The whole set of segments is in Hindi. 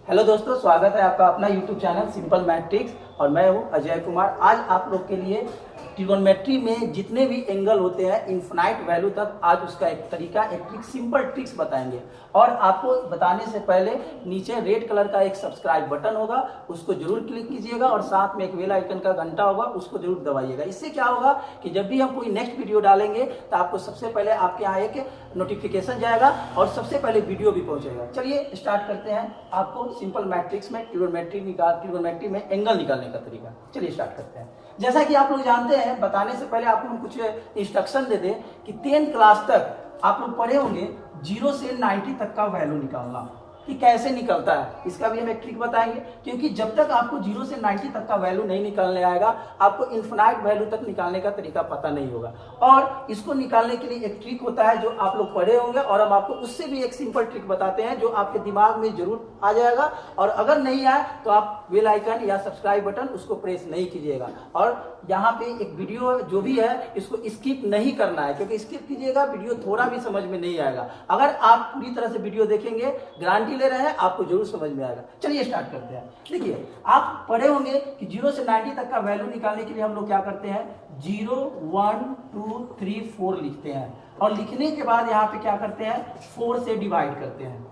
हेलो दोस्तों, स्वागत है आपका अपना यूट्यूब चैनल सिंपल मैट्रिक्स और मैं हूं अजय कुमार। आज आप लोग के लिए ट्रिगोनोमेट्री में जितने भी एंगल होते हैं इनफिनाइट वैल्यू तक, आज उसका एक तरीका, एक ट्रिक, सिंपल ट्रिक्स बताएंगे। और आपको बताने से पहले नीचे रेड कलर का एक सब्सक्राइब बटन होगा, उसको जरूर क्लिक कीजिएगा और साथ में एक बेल आइकन का घंटा होगा, उसको जरूर दबाइएगा। इससे क्या होगा कि जब भी हम कोई नेक्स्ट वीडियो डालेंगे तो आपको सबसे पहले आपके यहाँ एक नोटिफिकेशन जाएगा और सबसे पहले वीडियो भी पहुंचेगा। चलिए स्टार्ट करते हैं आपको सिंपल मैट्रिक्स में ट्रिगोनोमेट्री में एंगल निकालने का तरीका। चलिए स्टार्ट करते हैं। जैसा कि आप लोग जानते हैं, बताने से पहले आपको हम कुछ इंस्ट्रक्शन दे दें कि 10th क्लास तक आप लोग पढ़े होंगे 0 से 90 तक का वैल्यू निकालना कि कैसे निकलता है। इसका भी हम एक ट्रिक बताएंगे, क्योंकि जब तक आपको 0 से 90 तक का वैल्यू नहीं निकालने आएगा, आपको इनफिनाइट वैल्यू तक निकालने का तरीका पता नहीं होगा। और इसको निकालने के लिए एक ट्रिक होता है जो आप लोग पढ़े होंगे, और हम आपको उससे भी एक सिंपल ट्रिक बताते हैं जो आपके दिमाग में जरूर आ जाएगा। और अगर नहीं आए तो आप बेल आइकन या सब्सक्राइब बटन उसको प्रेस नहीं कीजिएगा। और यहाँ पे एक वीडियो जो भी है इसको स्किप नहीं करना है, क्योंकि स्किप कीजिएगा वीडियो थोड़ा भी समझ में नहीं आएगा। अगर आप पूरी तरह से वीडियो देखेंगे, गारंटी ले रहे हैं, आपको जरूर समझ में आएगा। चलिए स्टार्ट करते हैं। देखिए, आप पढ़े होंगे कि 0 से 90 तक का वैल्यू निकालने के लिए हम लोग क्या करते हैं, 0 1 2 3 4 लिखते हैं। और लिखने के बाद यहाँ पे क्या करते हैं, 4 से डिवाइड करते हैं।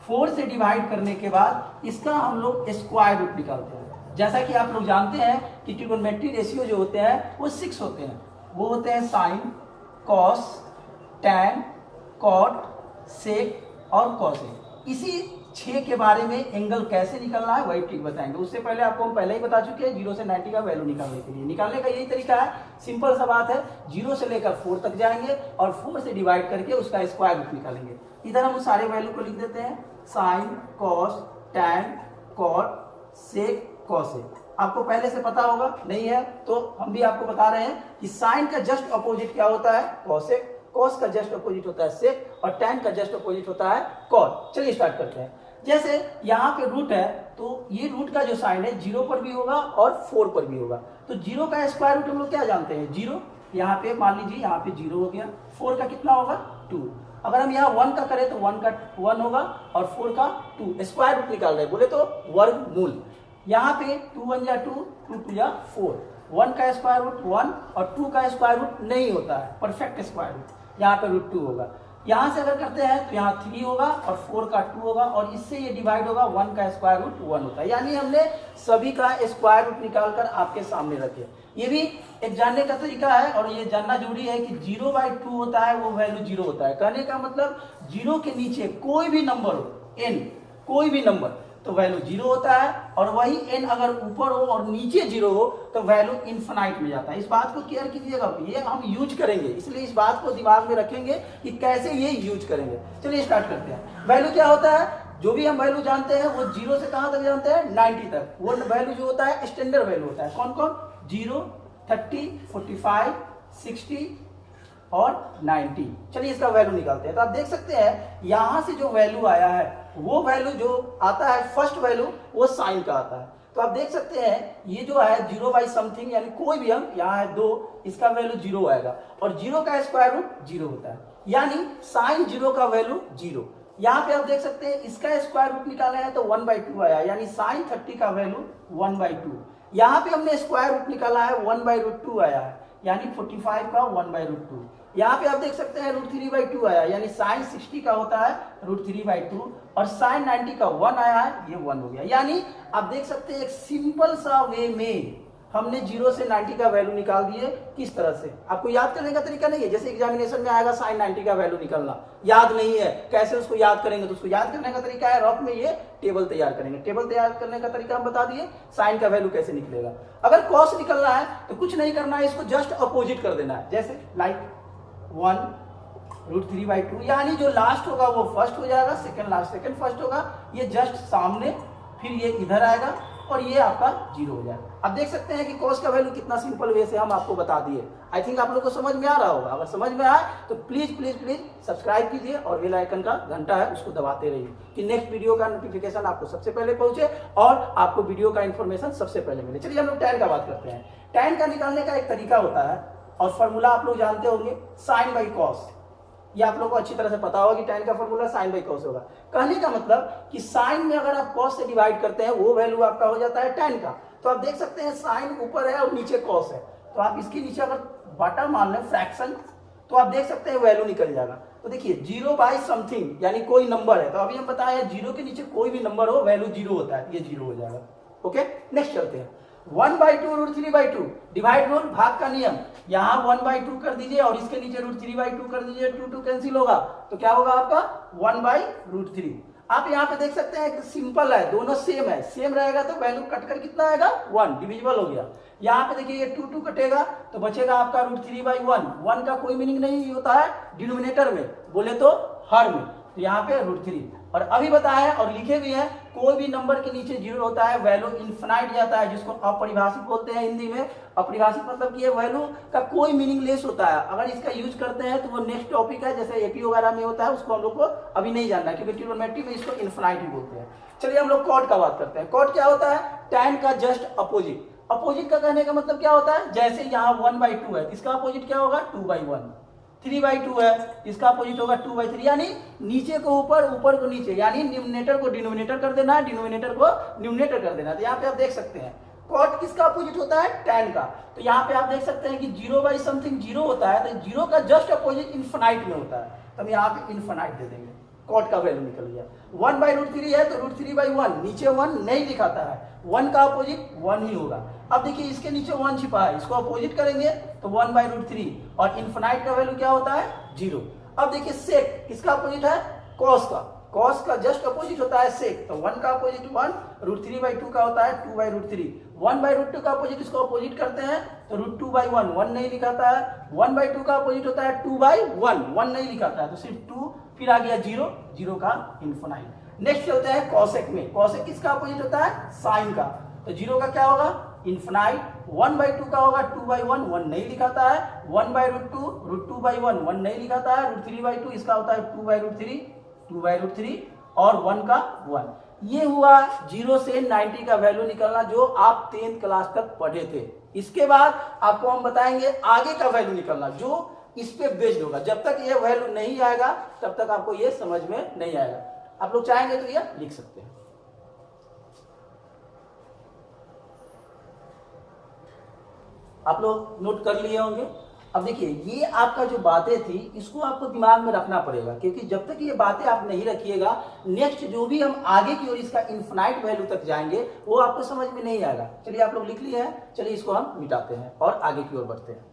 4 से डिवाइड करने के बाद इसका हम लोग स्क्वायर रूट निकालते हैं। जैसा कि आप लोग जानते हैं कि ट्रिगोनोमेट्री रेशियो जो होते हैं वो 6 होते हैं। वो होते हैं साइन, कॉस, टैन, कॉट, सेक और कॉसेक। इसी 6 के बारे में एंगल कैसे निकालना है वही ट्रिक बताएंगे। उससे पहले आपको हम पहले ही बता चुके हैं 0 से 90 का वैल्यू निकालने के लिए। निकालने का यही तरीका है, सिंपल सा बात है। 0 से लेकर 4 तक जाएंगे और 4 से डिवाइड करके उसका स्क्वायर रूट निकालेंगे। इधर हम उस सारे वैल्यू को लिख देते हैं, साइन, कॉस, टैन, कॉट, सेक, कॉसेक। आपको पहले से पता होगा, नहीं है तो हम भी आपको बता रहे हैं कि साइन का जस्ट अपोजिट क्या होता है, कॉसेक। कॉस का जस्ट अपोजिट होता है सेक और टैन का जस्ट अपोजिट होता है कॉट। चलिए स्टार्ट करते हैं। जैसे यहाँ पे रूट है तो ये रूट का जो साइन है 0 पर भी होगा और 4 पर भी होगा। तो 0 का स्क्वायर रूट हम लोग क्या जानते हैं, 0। यहाँ पे मान लीजिए यहाँ पे 0 हो गया। 4 का कितना होगा, 2। अगर हम यहाँ 1 का करें तो 1 का 1 होगा और 4 का 2। स्क्वायर रूट निकाल रहे बोले तो वर्गमूल। यहाँ पे 2 1 या 2, 2 2 या 4। 1 का स्क्वायर रूट 1 और 2 का स्क्वायर रूट नहीं होता है, परफेक्ट स्क्वायर रूट। यहाँ पे √2 होगा। यहाँ से अगर करते हैं तो यहाँ 3 होगा और 4 का 2 होगा और इससे ये डिवाइड होगा, 1 का स्क्वायर रूट 1 होता है। यानी हमने सभी का स्क्वायर रूट निकालकर आपके सामने रखे। ये भी एक जानने का तरीका है और ये जानना जरूरी है कि 0/2 होता है वो वैल्यू 0 होता है। कहने का मतलब 0 के नीचे कोई भी नंबर हो, n कोई भी नंबर, तो वैल्यू 0 होता है। और वही n अगर ऊपर हो और नीचे 0 हो तो वैल्यू इनफिनाइट में जाता है। इस बात को केयर कीजिएगा, ये हम यूज करेंगे, इसलिए इस बात को दिमाग में रखेंगे कि कैसे ये यूज करेंगे। चलिए स्टार्ट करते हैं। वैल्यू क्या होता है, जो भी हम वैल्यू जानते हैं वो 0 से कहां तक जानते हैं, 90 तक। वो वैल्यू जो होता है स्टैंडर्ड वैल्यू होता है। कौन कौन, 0, 30, 45, 60 और 90। चलिए इसका वैल्यू निकालते हैं। तो आप देख सकते हैं यहां से जो वैल्यू आया है वो वैल्यू जो आता है, फर्स्ट वैल्यू वो साइन का आता है। तो आप देख सकते हैं ये जो है 0/समथिंग, यानी कोई भी हम, यहाँ है 2, इसका वैल्यू 0 आएगा और 0 का स्क्वायर रूट 0 होता है। यानी साइन 0 का वैल्यू 0। यहाँ पे आप देख सकते हैं इसका स्क्वायर रूट निकाले हैं तो 1/2 आया, यानी साइन 30 का वैल्यू 1/2। यहाँ पे हमने स्क्वायर रूट निकाला है 1/√2 आया है, यानी 45 का 1/√2। यहाँ पे आप देख सकते हैं √3/2 आया, यानी साइन 60 का होता है √3/2 और साइन 90 का 1 आया है, ये 1 हो गया। यानी आप देख सकते हैं एक सिंपल सा वे में हमने 0 से 90 का वैल्यू निकाल दिए। किस तरह से, आपको याद करने का तरीका नहीं है। जैसे एग्जामिनेशन में आएगा साइन 90 का वैल्यू निकालना, याद नहीं है, कैसे उसको याद करेंगे, तो उसको याद करने का तरीका है रफ में ये टेबल तैयार करेंगे। टेबल तैयार करने का तरीका हम बता दिए, साइन का वैल्यू कैसे निकलेगा। अगर कॉस निकलना है तो कुछ नहीं करना है, इसको जस्ट अपोजिट कर देना है। जैसे लाइक 1 √3/2, यानी जो लास्ट होगा वो फर्स्ट हो जाएगा, सेकंड लास्ट सेकंड फर्स्ट होगा, ये जस्ट सामने, फिर ये इधर आएगा और ये आपका 0 हो जाएगा। अब देख सकते हैं कि कॉस का वैल्यू कितना सिंपल वे से हम आपको बता दिए। आई थिंक आप लोग को समझ में आ रहा होगा। अगर समझ में आए तो प्लीज प्लीज प्लीज सब्सक्राइब कीजिए और बेल आइकन का घंटा है उसको दबाते रहिए कि नेक्स्ट वीडियो का नोटिफिकेशन आपको सबसे पहले पहुंचे और आपको वीडियो का इन्फॉर्मेशन सबसे पहले मिले। चलिए हम लोग टैन का बात करते हैं। टैन का निकालने का एक तरीका होता है और फॉर्मूला आप लोग जानते होंगे, साइन बाई कॉस। ये आप लोगों को अच्छी तरह से पता होगा कि tan का फॉर्मूला sin बाई cos होगा। कहने का मतलब कि sin में अगर आप cos से डिवाइड करते हैं वो वैल्यू आपका हो जाता है tan का। तो आप देख सकते हैं sin ऊपर है और नीचे cos है, तो आप इसके नीचे अगर बटा मान लें फ्रैक्शन, तो आप देख सकते हैं वैल्यू निकल जाएगा। तो देखिए 0 बाई समथिंग यानी कोई नंबर है, तो अभी हम बताया 0 के नीचे कोई भी नंबर हो वैल्यू 0 होता है, ये 0 हो जाएगा। ओके, नेक्स्ट चलते हैं। 1/2 √3/2 डिवाइड रूल, भाग का नियम। यहाँ 1/2 कर दीजिए और इसके नीचे √3/2 कर दीजिए, 2 कैंसिल होगा तो क्या होगा आपका 1/√3। आप यहाँ पे देख सकते हैं सिंपल है, दोनों सेम है, सेम रहेगा तो वैल्यू कटकर कितना आएगा 1, डिविजिबल हो गया। यहाँ पे देखिए ये 2 कटेगा तो बचेगा आपका √3/1। 1 का कोई मीनिंग नहीं होता है डिनोमिनेटर में, बोले तो हर में, तो यहाँ पे √3। और अभी बताया और लिखे भी हैं कोई भी नंबर के नीचे 0 होता है वैल्यू इनफिनाइट जाता है, जिसको अपरिभाषित बोलते हैं हिंदी में। अपरिभाषित मतलब कि ये वैल्यू का कोई मीनिंगलेस होता है, अगर इसका यूज करते हैं तो वो नेक्स्ट टॉपिक है, जैसे एपी वगैरह में होता है, उसको हम लोग को अभी नहीं जानना है क्योंकि ट्रिग्नोमेट्री में इसको इनफिनाइट ही बोलते हैं। चलिए हम लोग कॉट का बात करते हैं। कॉट क्या होता है? tan का जस्ट अपोजिट। अपोजिट का कहने का मतलब क्या होता है, जैसे यहाँ 1/2 है, इसका अपोजिट क्या होगा 2/1। 3/2 है, इसका अपोजिट होगा 2/3, यानी नीचे को ऊपर, ऊपर को नीचे, यानी न्यूमरेटर को डिनोमिनेटर कर देना है, डिनोमिनेटर को न्यूमरेटर कर देना है। तो यहाँ पे आप देख सकते हैं कॉट किसका अपोजिट होता है, tan का। तो यहाँ पे आप देख सकते हैं कि 0 बाई समथिंग 0 होता है, तो 0 का जस्ट अपोजिट इनफिनाइट में होता है, तो हम यहाँ पे इनफिनाइट दे देंगे, कॉट का वैल्यू निकल गया। 1/√3 है तो √3/1, नीचे 1 नहीं लिखाता है, 1 का अपोजिट 1 ही होगा। अब देखिए इसके नीचे 1 छिपा है, इसको अपोजिट करेंगे तो 1/√3, और इनफिनाइट का वैल्यू क्या होता है 0। अब देखिए सेक किसका अपोजिट है, कॉस का। कॉस का जस्ट अपोजिट होता है सेक, तो 1 का अपोजिट 1, √3/2 का होता है 2/√3। 1/√2 का अपोजिट इसको अपोजिट करते हैं तो √2/1, 1 नहीं लिखाता है। 1/2 का अपोजिट होता है 2/1, 1 नहीं लिखाता है, तो सिर्फ 2, फिर आ गया 0, 0 का इनफिनाइट। नेक्स्ट चलते हैं कॉसेक में। कॉसेक किसका अपोजिट होता है, साइन का, तो 0 का क्या होगा इनफिनाइट। 1/2 का होगा 2/1, 1 नहीं लिखाता है। 1/√2, √2/1, 1 नहीं लिखाता है। √3/2 इसका होता है 2/√3, 2/√3, और 1 का 1। ये हुआ 0 से 90 का वैल्यू निकलना, जो आप 10th क्लास तक पढ़े थे। इसके बाद आपको हम बताएंगे आगे का वैल्यू निकलना, जो इस पे बेस्ड होगा। जब तक ये वैल्यू नहीं आएगा तब तक आपको ये समझ में नहीं आएगा। आप लोग चाहेंगे तो ये लिख सकते हैं। आप लोग नोट कर लिए होंगे। अब देखिए ये आपका जो बातें थी इसको आपको दिमाग में रखना पड़ेगा, क्योंकि जब तक ये बातें आप नहीं रखिएगा नेक्स्ट जो भी हम आगे की ओर इसका इनफिनाइट वैल्यू तक जाएंगे वो आपको समझ में नहीं आएगा। चलिए आप लोग लिख लिए हैं, चलिए इसको हम मिटाते हैं और आगे की ओर बढ़ते हैं।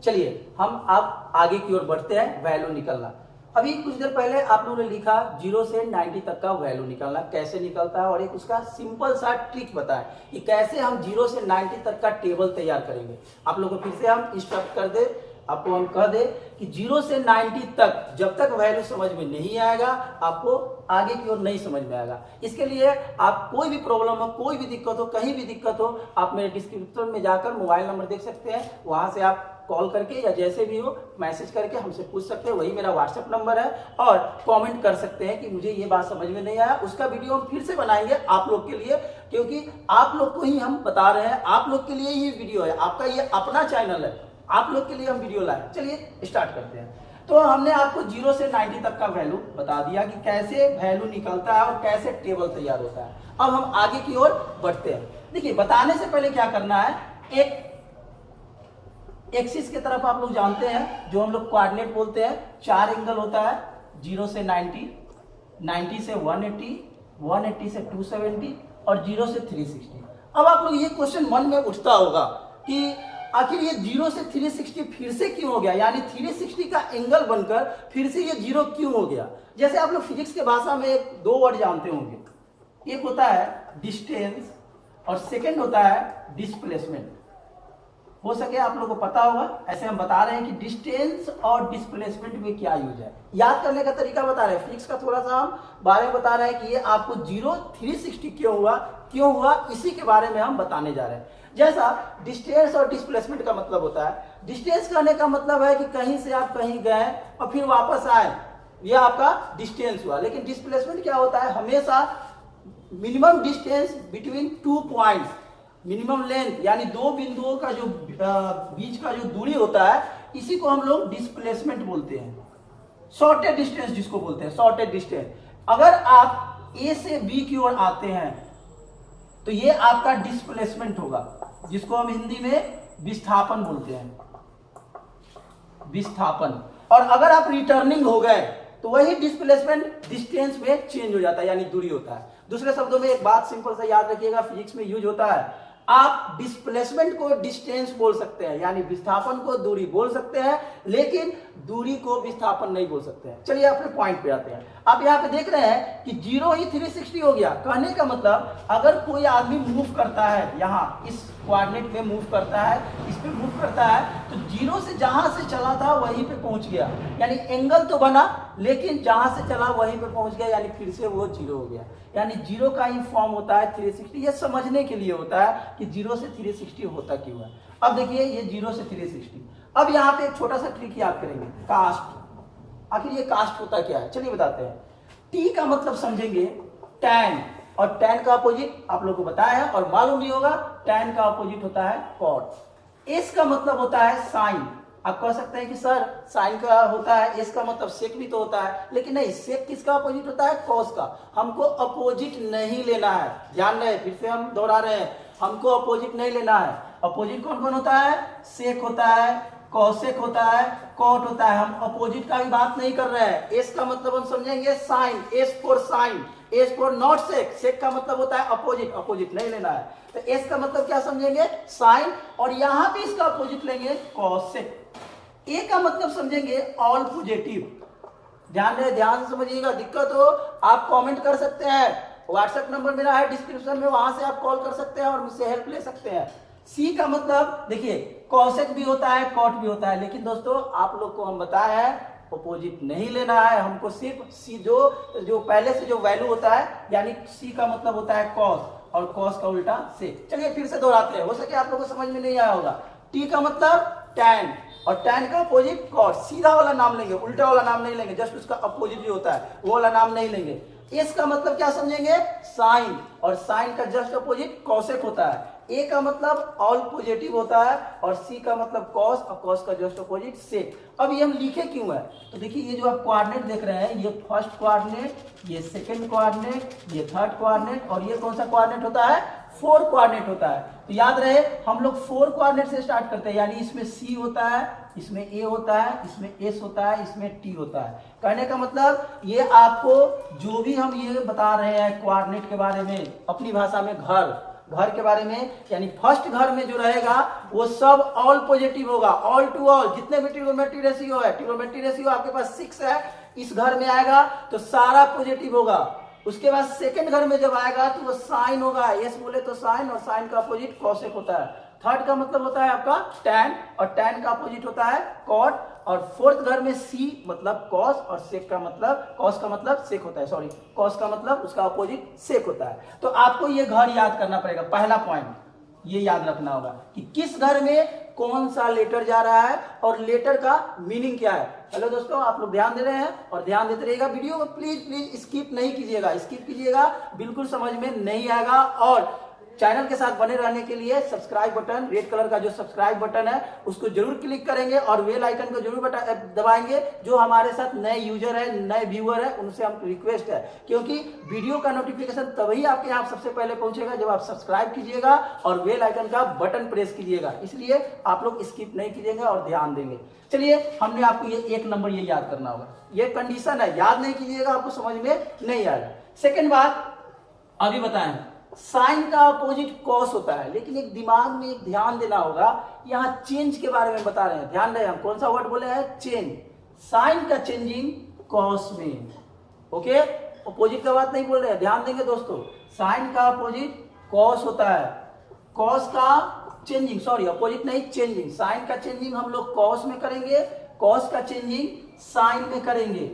चलिए हम अब आगे की ओर बढ़ते हैं, वैल्यू निकलना। अभी कुछ देर पहले आप लोगों ने लिखा 0 से 90 तक का वैल्यू निकलना कैसे निकलता है, और एक उसका सिंपल सा ट्रिक बताएं कि कैसे हम 0 से 90 तक का टेबल तैयार करेंगे। आप लोगों को फिर से हम इंस्ट्रक्ट कर दे, आपको हम कह दे कि 0 से 90 तक जब तक वैल्यू समझ में नहीं आएगा आपको आगे की ओर नहीं समझ में आएगा। इसके लिए आप कोई भी प्रॉब्लम हो, कोई भी दिक्कत हो, कहीं भी दिक्कत हो, आप मेरे डिस्क्रिप्शन में जाकर मोबाइल नंबर देख सकते हैं, वहां से आप कॉल करके या जैसे भी हो मैसेज करके हमसे पूछ सकते हैं, वही मेरा व्हाट्सएप नंबर है। और कमेंट कर सकते हैं कि मुझे ये बात समझ में नहीं आया, उसका वीडियो हम फिर से बनाएंगे आप लोग के लिए, क्योंकि आप लोग को ही हम बता रहे हैं, आप लोग के लिए ही वीडियो है, आपका ये अपना चैनल है, आप लोग के लिए हम वीडियो लाए। चलिए स्टार्ट करते हैं। तो हमने आपको 0 से 90 तक का वैल्यू बता दिया कि कैसे वैल्यू निकलता है और कैसे टेबल तैयार होता है। अब हम आगे की ओर बढ़ते हैं। देखिए बताने से पहले क्या करना है, एक एक्सिस की तरफ आप लोग जानते हैं जो हम लोग कोऑर्डिनेट बोलते हैं, 4 एंगल होता है 0 से 90, 90 से 180, 180 से 270 और 0 से 360। अब आप लोग ये क्वेश्चन मन में उठता होगा कि आखिर ये 0 से 360 फिर से क्यों हो गया, यानी 360 का एंगल बनकर फिर से ये 0 क्यों हो गया। जैसे आप लोग फिजिक्स के भाषा में 2 वर्ड जानते होंगे, एक होता है डिस्टेंस और सेकंड होता है डिस्प्लेसमेंट। हो सके आप लोगों को पता होगा, ऐसे हम बता रहे हैं कि डिस्टेंस और डिस्प्लेसमेंट में क्या यूज है, याद करने का तरीका बता रहे हैं। फिजिक्स का थोड़ा सा हम बारे में बता रहे हैं कि ये आपको 0 360 क्यों हुआ, इसी के बारे में हम बताने जा रहे हैं। जैसा डिस्टेंस और डिस्प्लेसमेंट का मतलब होता है, डिस्टेंस कहने का मतलब है कि कहीं से आप कहीं गए और फिर वापस आए, यह आपका डिस्टेंस हुआ। लेकिन डिस्प्लेसमेंट क्या होता है, हमेशा minimum distance between 2 points, minimum length यानी 2 बिंदुओं का जो बीच का जो दूरी होता है, इसी को हम लोग डिस्प्लेसमेंट बोलते हैं, शॉर्टेड डिस्टेंस जिसको बोलते हैं, शॉर्टेड डिस्टेंस। अगर आप ए से बी की ओर आते हैं तो ये आपका डिस्प्लेसमेंट होगा, जिसको हम हिंदी में विस्थापन बोलते हैं, विस्थापन। और अगर आप रिटर्निंग हो गए तो वही डिस्प्लेसमेंट डिस्टेंस में चेंज हो जाता है, यानी दूरी होता है। दूसरे शब्दों में एक बात सिंपल सा याद रखिएगा, फिजिक्स में यूज होता है, आप डिस्प्लेसमेंट को डिस्टेंस बोल सकते हैं, यानी विस्थापन को दूरी बोल सकते हैं, लेकिन दूरी को विस्थापन नहीं बोल सकते हैं। चलिए अपने पॉइंट पे आते हैं। आप यहाँ पे देख रहे हैं कि 0 ही 360 हो गया। कहने का मतलब अगर कोई आदमी मूव करता है, यहाँ इस कोऑर्डिनेट में मूव करता है, इस पे मूव करता है, तो 0 से जहां से चला था वहीं पे पहुंच गया, यानी एंगल तो बना लेकिन जहां से चला वहीं पे पहुंच गया, यानी फिर से वो 0 हो गया। यानी 0 का ही फॉर्म होता है 360। ये समझने के लिए होता है कि 0 से 360 होता क्यों है। अब देखिए ये 0 से 360। अब यहाँ पे एक छोटा सा ट्रिक याद करेंगे, कास्ट। आखिर ये कास्ट होता क्या है, चलिए बताते हैं। टी का मतलब समझेंगे टैन, और टैन का अपोजिट आप लोग को बताया है और मालूम नहीं होगा, टैन का अपोजिट होता है कॉट। एस का मतलब होता है साइन। आप कह सकते हैं कि सर साइन का होता है, एस का मतलब सेक भी तो होता है, लेकिन नहीं, सेक किसका अपोजिट होता है, कॉस का। हमको अपोजिट नहीं लेना है, ध्यान रहे, फिर से हम दोहरा रहे हैं, हमको अपोजिट नहीं लेना है। अपोजिट कौन कौन होता है, सेक होता है, कॉसेक होता है, कॉट होता है। हम अपोजिट का भी बात नहीं कर रहे हैं। एस का मतलब हम समझेंगे sine, S for sine, S for not sec. Sec का मतलब होता है अपोजिट, अपोजिट नहीं लेना है। तो एस का मतलब क्या समझेंगे, साइन, और यहां पे इसका अपोजिट लेंगे कॉसेक। ए का मतलब समझेंगे ऑल पॉजिटिव। ध्यान रहे, ध्यान से समझिएगा, दिक्कत हो आप कमेंट कर सकते हैं, व्हाट्सएप नंबर मेरा है डिस्क्रिप्शन में, वहां से आप कॉल कर सकते हैं और मुझसे हेल्प ले सकते हैं। सी का मतलब देखिए कॉसेक भी होता है, कॉट भी होता है, लेकिन दोस्तों आप लोग को हम बताया है अपोजिट नहीं लेना है, हमको सिर्फ सी जो पहले से जो वैल्यू होता है, यानी सी का मतलब होता है कॉस, और कॉस का उल्टा सेक। चलिए फिर से दोहराते हैं, हो सके आप लोगों को समझ में नहीं आया होगा। टी का मतलब टैन, और टैन का अपोजिट कॉट। सीधा वाला नाम लेंगे, उल्टा वाला नाम नहीं लेंगे, जस्ट उसका अपोजिट जो होता है वो वाला नाम नहीं लेंगे। एस का मतलब क्या समझेंगे, साइन, और साइन का जस्ट अपोजिट कॉसेक होता है। ए का मतलब ऑल पॉजिटिव होता है, और सी का मतलब कॉस, और कॉस का जस्ट अपोजिट सेक। अब ये हम लिखे क्यों है, तो देखिए ये जो आप कोऑर्डिनेट देख रहे हैं, ये फर्स्ट कोऑर्डिनेट, ये सेकंड कोऑर्डिनेट, ये थर्ड कोऑर्डिनेट, और ये कौन सा कोऑर्डिनेट होता है, 4 कोऑर्डिनेट होता है। तो याद रहे हम लोग 4 कोऑर्डिनेट से स्टार्ट करते हैं, यानी इसमें सी होता है, इसमें ए होता है, इसमें एस होता है, इसमें टी होता है। कहने का मतलब ये आपको जो भी हम ये बता रहे हैं कोऑर्डिनेट के बारे में, अपनी भाषा में घर के बारे में, यानी फर्स्ट घर में जो रहेगा वो सब ऑल पॉजिटिव होगा, ऑल टू ऑल। जितने भी ट्रिगोनोमेट्री रेशियो है, ट्रिगोनोमेट्री रेशियो आपके पास 6 है, इस घर में आएगा तो सारा पॉजिटिव होगा। उसके बाद सेकंड घर में जब आएगा तो वो साइन होगा, एस बोले तो साइन, और साइन का अपोजिट कॉसेक होता है। थर्ड का मतलब होता है आपका टैन, और टैन का अपोजिट होता है कॉट, और फोर्थ घर में सी मतलब कॉस, और सेक का मतलब, कॉस का मतलब सेक होता है, सॉरी, कॉस का मतलब उसका अपोजिट सेक होता है। तो आपको ये घर याद करना पड़ेगा। पहला पॉइंट ये याद रखना होगा कि किस घर में कौन सा लेटर जा रहा है और लेटर का मीनिंग क्या है। हेलो दोस्तों, आप लोग ध्यान दे रहे हैं और ध्यान देते रहिएगा। वीडियो को प्लीज स्किप नहीं कीजिएगा, स्किप कीजिएगा बिल्कुल समझ में नहीं आएगा। और चैनल के साथ बने रहने के लिए सब्सक्राइब बटन, रेड कलर का जो सब्सक्राइब बटन है उसको जरूर क्लिक करेंगे, और बेल आइकन को जरूर दबाएंगे। जो हमारे साथ नए यूजर है, नए व्यूअर है, उनसे हम रिक्वेस्ट है, क्योंकि वीडियो का नोटिफिकेशन तभी आपके यहाँ सबसे पहले पहुंचेगा जब आप सब्सक्राइब कीजिएगा और बेल आइकन का बटन प्रेस कीजिएगा। इसलिए आप लोग स्किप नहीं कीजिएगा और ध्यान देंगे। चलिए, हमने आपको ये 1 नंबर ये याद करना होगा, ये कंडीशन है, याद नहीं कीजिएगा आपको समझ में नहीं आएगा। सेकेंड बात अभी बताएं, साइन का अपोजिट कॉस होता है, लेकिन एक दिमाग में एक ध्यान देना होगा, यहाँ चेंज के बारे में बता रहे हैं, ध्यान रहे, हम कौन सा वर्ड बोले हैं, चेंज। साइन का चेंजिंग कॉस में, ओके, अपोजिट का बात नहीं बोल रहे हैं, ध्यान देंगे दोस्तों। साइन का अपोजिट कॉस होता है, कॉस का चेंजिंग, सॉरी अपोजिट नहीं, चेंजिंग। साइन का चेंजिंग हम लोग कॉस में करेंगे, कॉस का चेंजिंग साइन में करेंगे,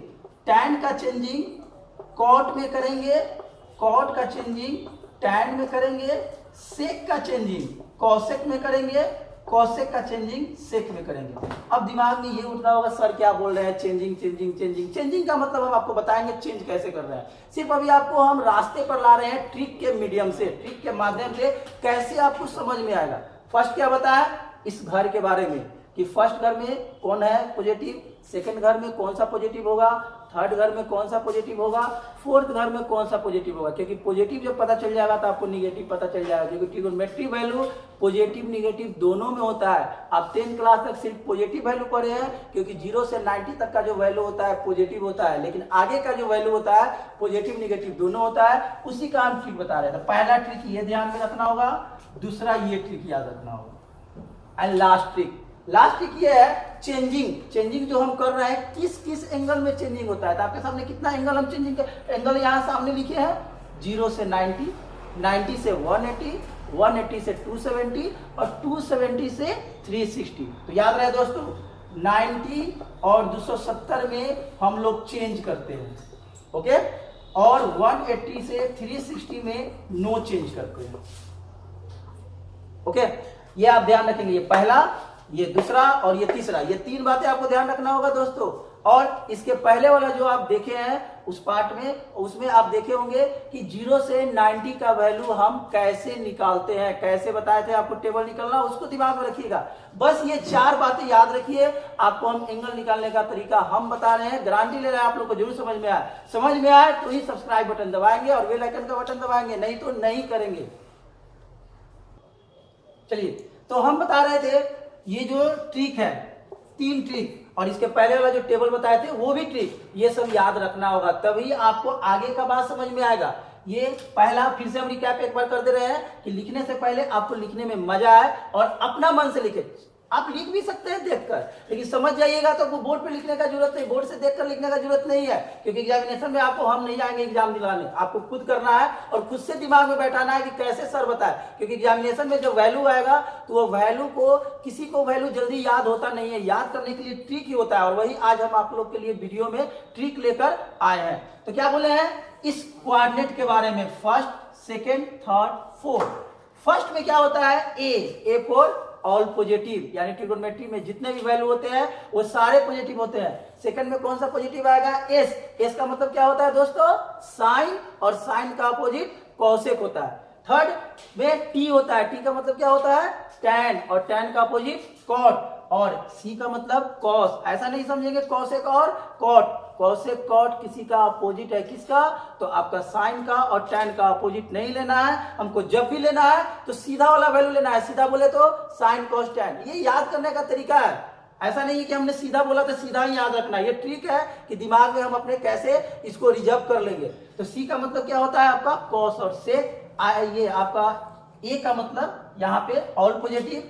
टैन का चेंजिंग कॉट में करेंगे, कॉट का चेंजिंग टैन में करेंगे, सेक का चेंजिंग कॉसेक में करेंगे, कॉसेक का चेंजिंग सेक में करेंगे। अब दिमाग में ये उठ रहा होगा, सर क्या बोल रहे हैं, चेंजिंग चेंजिंग चेंजिंग। चेंजिंग का मतलब हम आपको बताएंगे चेंज कैसे कर रहे हैं। सिर्फ अभी आपको हम रास्ते पर ला रहे हैं, ट्रिक के मीडियम से, ट्रिक के माध्यम से कैसे आपको समझ में आएगा। फर्स्ट क्या बताया, इस घर के बारे में, कि फर्स्ट घर में कौन है पॉजिटिव, सेकंड घर में कौन सा पॉजिटिव होगा, थर्ड घर में कौन सा पॉजिटिव होगा, फोर्थ घर में कौन सा पॉजिटिव होगा। क्योंकि पॉजिटिव जब पता चल जाएगा तो आपको निगेटिव पता चल जाएगा, क्योंकि ट्रिगोनोमेट्री वैल्यू पॉजिटिव निगेटिव दोनों में होता है। आप 10th क्लास तक सिर्फ पॉजिटिव वैल्यू पढ़े हैं, क्योंकि 0 से 90 तक का जो वैल्यू होता है पॉजिटिव होता है, लेकिन आगे का जो वैल्यू होता है पॉजिटिव निगेटिव दोनों होता है। उसी का हम ट्रिक बता रहे हैं। तो पहला ट्रिक ये ध्यान में रखना होगा, दूसरा ये ट्रिक याद रखना होगा, एंड लास्ट ट्रिक ये है चेंजिंग जो हम कर रहे हैं किस किस एंगल में चेंजिंग होता है। तो आपके सामने कितना एंगल हम चेंजिंग एंगल यहाँ सामने लिखे हैं, 0 से 90, 90 से 180, 180 से 270 और 270 से 360। तो याद रहे दोस्तों, 90 और 270 में हम लोग चेंज करते हैं, ओके, और 180 से 360 में नो चेंज करते हैं, ओके। ये आप ध्यान रखेंगे, ये पहला, ये दूसरा और ये तीसरा, ये 3 बातें आपको ध्यान रखना होगा दोस्तों। और इसके पहले वाला जो आप देखे हैं उस पार्ट में, उसमें आप देखे होंगे कि 0 से 90 का वैल्यू हम कैसे निकालते हैं, कैसे बताए थे आपको टेबल निकालना, उसको दिमाग में रखिएगा। बस ये 4 बातें याद रखिए, आपको हम एंगल निकालने का तरीका हम बता रहे हैं, गारंटी ले रहे हैं आप लोग को जरूर समझ में आए। समझ में आए तो ही सब्सक्राइब बटन दबाएंगे और बेल आइकन का बटन दबाएंगे, नहीं तो नहीं करेंगे। चलिए, तो हम बता रहे थे ये जो ट्रिक है, 3 ट्रिक, और इसके पहले वाला जो टेबल बताए थे वो भी ट्रिक, ये सब याद रखना होगा, तभी आपको आगे का बात समझ में आएगा। ये पहला, फिर से हम रिकैप एक बार कर दे रहे हैं कि लिखने से पहले आपको लिखने में मजा आए और अपना मन से लिखे। आप लिख भी सकते हैं देखकर, लेकिन समझ जाइएगा तो आपको बोर्ड पे लिखने का जरूरत नहीं, बोर्ड से देखकर लिखने का जरूरत नहीं है, क्योंकि एग्जामिनेशन में आपको हम नहीं जाएंगे एग्जाम दिलाने, आपको खुद करना है और खुद से दिमाग में बैठाना है कि कैसे सर बताए। क्योंकि एग्जामिनेशन में जो वैल्यू आएगा तो वो वैल्यू को, किसी को वैल्यू जल्दी याद होता नहीं है, याद करने के लिए ट्रिक ही होता है, और वही आज हम आप लोग के लिए वीडियो में ट्रिक लेकर आए हैं। तो क्या बोले हैं इस कोऑर्डिनेट के बारे में, first, second, third, fourth. First में क्या होता है, ए फॉर ऑल पॉजिटिव, यानी ट्रिगोनोमेट्री में जितने भी वैल्यू होते हैं वो सारे पॉजिटिव होते हैं। सेकंड में कौन सा पॉजिटिव आएगा, एस का मतलब क्या होता है दोस्तों, साइन, और साइन का अपोजिट कॉसेक होता है। थर्ड में टी होता है, टी का मतलब क्या होता है, टैन, और टैन का अपोजिट कॉट, और सी का मतलब कॉस। ऐसा नहीं समझेंगे कॉसेक और कॉट, कॉसेक कॉट किसी का अपोजिट है, किसका, तो आपका साइन का और टैन का अपोजिट नहीं लेना है हमको। जब भी लेना है तो सीधा वाला वैल्यू लेना है, सीधा बोले तो साइन कॉस टैन, ये याद करने का तरीका है। ऐसा नहीं है कि हमने सीधा बोला तो सीधा ही याद रखना, ये ट्रिक है कि दिमाग में हम अपने कैसे इसको रिजर्व कर लेंगे। तो सी का मतलब क्या होता है आपका कॉस, और सेक, ये आपका ए का मतलब यहाँ पे ऑल पॉजिटिव,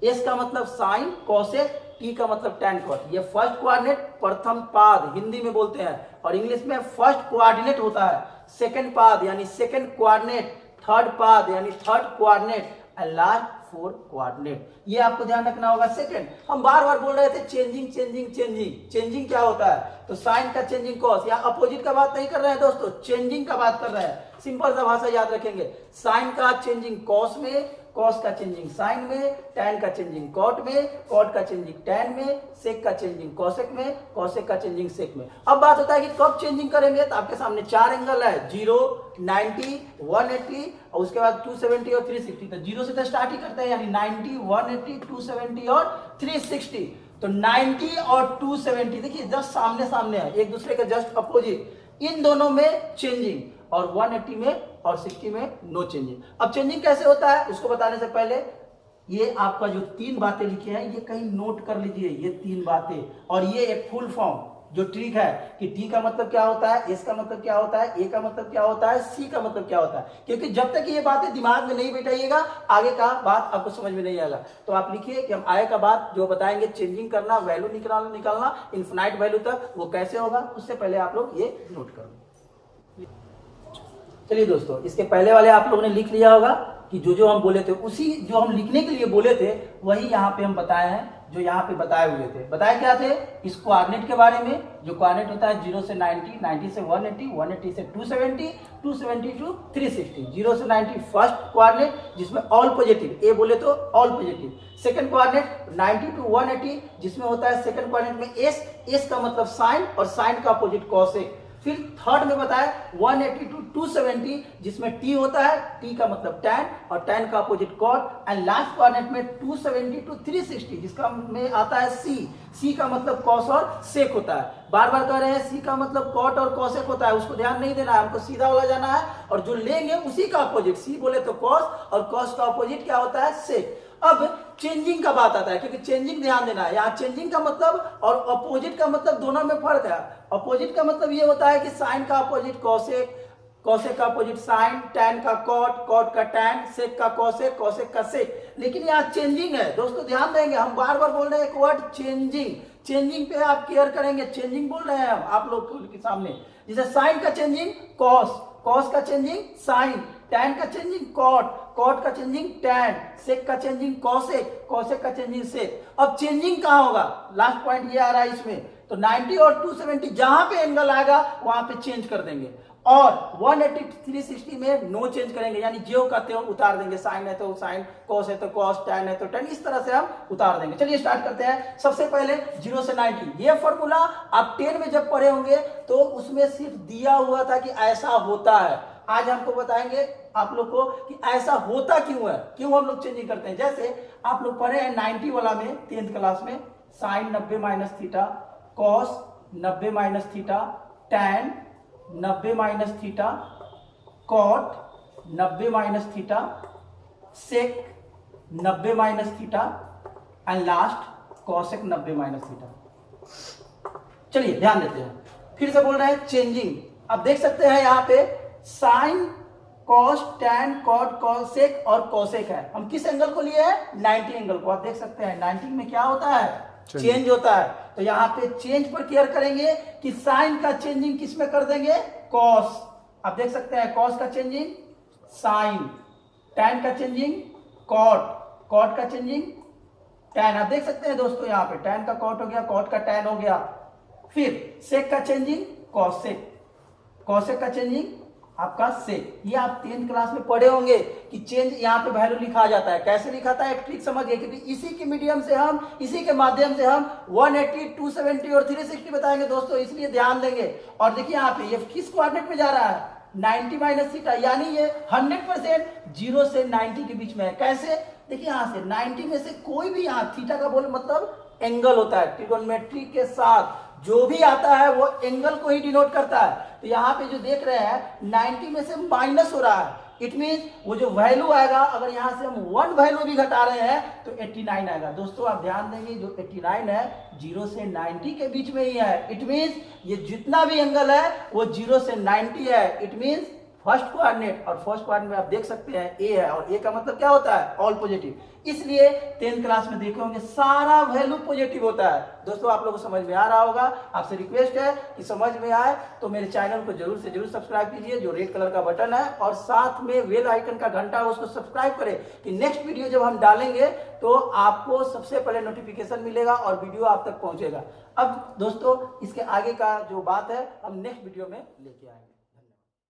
एस का मतलब साइन कॉसेक, टी का मतलब टैन कॉट। ये फर्स्ट कोऑर्डिनेट, प्रथम पाद हिंदी में बोलते हैं, और इंग्लिश में फर्स्ट कोऑर्डिनेट होता है। सेकंड पाद यानी सेकंड कोऑर्डिनेट, थर्ड पाद यानी third coordinate, and last fourth coordinate. ये आपको ध्यान रखना होगा। सेकंड, हम बार बार बोल रहे थे चेंजिंग क्या होता है, तो साइन का चेंजिंग कॉस, या अपोजिट का बात नहीं कर रहे हैं दोस्तों, चेंजिंग का बात कर रहे हैं। सिंपल सा भाषा याद रखेंगे, साइन का चेंजिंग कॉस में, कॉस का चेंजिंग साइन में, टैन का चेंजिंग कॉट में, कॉट का चेंजिंग टैन में, सेक का चेंजिंग कॉसेक में, कॉसेक का चेंजिंग सेक में। अब बात होता है कि कब चेंजिंग करेंगे, तो आपके सामने 4 एंगल है, 0, 90, 180 और उसके बाद 270 और 360। तो 0 से तो स्टार्ट ही करते हैं, यानी 90, 180, 270 और 360। तो 90 और 270 देखिए जस्ट सामने सामने है, एक दूसरे के जस्ट अपोजिट, इन दोनों में चेंजिंग, और 180 में और 60 में नो चेंजिंग। अब चेंजिंग कैसे होता है उसको बताने से पहले ये आपका जो 3 बातें लिखी हैं ये कहीं नोट कर लीजिए, ये 3 बातें, और ये एक फुल फॉर्म जो ट्रिक है कि टी का मतलब क्या होता है, एस का मतलब क्या होता है, ए का मतलब क्या होता है, सी का मतलब क्या होता है। क्योंकि जब तक ये बातें दिमाग में नहीं बैठाइएगा आगे का बात आपको समझ में नहीं आएगा। तो आप लिखिए कि हम आगे का बात जो बताएंगे, चेंजिंग करना, वैल्यू निकालना इनफिनाइट वैल्यू तक, वो कैसे होगा, उससे पहले आप लोग ये नोट कर लो। चलिए दोस्तों, इसके पहले वाले आप लोगों ने लिख लिया होगा कि जो हम बोले थे, उसी जो हम लिखने के लिए बोले थे वही यहाँ पे हम बताए हैं, जो यहाँ पे बताए हुए थे। बताए क्या थे, इस कोऑर्डिनेट के बारे में, जो कोऑर्डिनेट होता है 0 से 90, 90 से 180, 180 से 270, 270 टू 360। 0 से 90 फर्स्ट कोऑर्डिनेट जिसमें ऑल पॉजिटिव, ए बोले तो all positive. Second coordinate 90 to 180 जिसमें होता है सेकंड कोऑर्डिनेट में एस का मतलब साइन और साइन का अपोजिट कॉसेक। फिर थर्ड में बताया 180 टू 270, जिसमें t होता है, t का मतलब tan और tan का opposite cot, and last coordinate में 270 टू 360, जिसका में आता है c का मतलब cos और sec होता है। बार बार कह रहे हैं c का मतलब cot और cosec होता है, उसको ध्यान नहीं देना है, हमको सीधा वाला जाना है और जो लेंगे उसी का अपोजिट, c बोले तो cos और cos का अपोजिट क्या होता है, sec। अब चेंजिंग का बात आता है, क्योंकि चेंजिंग ध्यान देना है, यहाँ चेंजिंग का मतलब और अपोजिट का मतलब दोनों में फर्क है। अपोजिट का मतलब ये होता है कि साइन का अपोजिट कॉसेक, कॉसेक का अपोजिट साइन, टैन का कॉट, कॉट का टैन, सेक का कॉसेक, कॉसेक का सेक। लेकिन यहाँ चेंजिंग है दोस्तों, ध्यान देंगे, हम बार बार बोल रहे हैं एक वर्ड चेंजिंग, चेंजिंग पे आप केयर करेंगे, चेंजिंग बोल रहे हैं हम आप लोग के सामने। जैसे साइन का चेंजिंग कॉस, कॉस का चेंजिंग साइन, टैन का चेंजिंग कॉट, कॉट का चेंजिंग टैन, सेक का चेंजिंग कॉसेक, कॉसेक का चेंजिंग सेक। अब चेंजिंग कहां होगा, लास्ट पॉइंट ये आ रहा है इसमें, तो 90 और 270 जहां पे एंगल आएगा वहां पे चेंज कर देंगे, और 180 360 में नो चेंज करेंगे, यानी जो का त्यों उतार देंगे, साइन है तो साइन, कॉस है तो कॉस, टैन है तो टैन, इस तरह से हम उतार देंगे। चलिए स्टार्ट करते हैं। सबसे पहले 0 से 90, ये फॉर्मूला आप 10 में जब पढ़े होंगे तो उसमें सिर्फ दिया हुआ था कि ऐसा होता है। आज हमको बताएंगे आप लोग को कि ऐसा होता क्यों है, क्यों हम लोग चेंजिंग करते हैं। जैसे आप लोग पढ़े हैं 90 वाला में 10th क्लास में, sine 90 minus theta, cos 90 minus theta, tan 90 minus theta, cot 90 minus theta, sec 90 minus theta, and last cosec 90 minus theta. चलिए ध्यान देते हैं, फिर से बोल रहे हैं चेंजिंग। अब देख सकते हैं यहाँ पे sine, cos, tan, cot, cosec और कॉसेक है। हम किस एंगल को लिए हैं, 90 एंगल को। आप देख सकते हैं 90 में क्या होता है, चेंज होता है। तो यहाँ पे चेंज पर केयर करेंगे कि साइन का चेंजिंग किस में कर देंगे, कॉस। आप देख सकते हैं कॉस का चेंजिंग साइन, टैन का चेंजिंग कॉट, कॉट का चेंजिंग टैन। आप देख सकते हैं दोस्तों यहाँ पे टैन का कॉट हो गया, कॉट का टैन हो गया। फिर सेक का चेंजिंग कॉसेक, कॉसेक का चेंजिंग आपका सेक। ये आप 10th क्लास में पढ़े होंगे कि चेंज यहाँ पे वैल्यू लिखा जाता है। कैसे लिखाता है, एक ट्रिक समझिए, क्योंकि इसी के मीडियम से हम, इसी के माध्यम से हम 180 270 और 360 बताएंगे दोस्तों, इसलिए ध्यान देंगे। और देखिए यहाँ पे ये किस कोऑर्डिनेट में जा रहा है, 90 माइनस थीटा, यानी ये 100% 0 से 90 के बीच में है। कैसे, देखिए यहाँ से 90 में से कोई भी, यहाँ थीटा का बोल मतलब एंगल होता है, ट्रिगोनोमेट्री के साथ जो भी आता है वो एंगल को ही डिनोट करता है। तो यहाँ पे जो देख रहे हैं 90 में से माइनस हो रहा है, इट मीन वो जो वैल्यू आएगा, अगर यहाँ से हम 1 वैल्यू भी घटा रहे हैं तो 89 आएगा। दोस्तों आप ध्यान देंगे, जो 89 है 0 से 90 के बीच में ही है। इट मीन ये जितना भी एंगल है वो 0 से 90 है। इट मीन फर्स्ट कोऑर्डिनेट, और फर्स्ट कोऑर्डिनेट में आप देख सकते हैं ए है, और ए का मतलब क्या होता है, ऑल पॉजिटिव। इसलिए 10th क्लास में देखे होंगे सारा वैल्यू पॉजिटिव होता है। दोस्तों आप लोगों को समझ में आ रहा होगा। आपसे रिक्वेस्ट है कि समझ में आए तो मेरे चैनल को जरूर से जरूर सब्सक्राइब कीजिए, जो रेड कलर का बटन है, और साथ में बेल आइकन का घंटा है उसको सब्सक्राइब करें कि नेक्स्ट वीडियो जब हम डालेंगे तो आपको सबसे पहले नोटिफिकेशन मिलेगा और वीडियो आप तक पहुंचेगा। अब दोस्तों इसके आगे का जो बात है हम नेक्स्ट वीडियो में लेके आएंगे।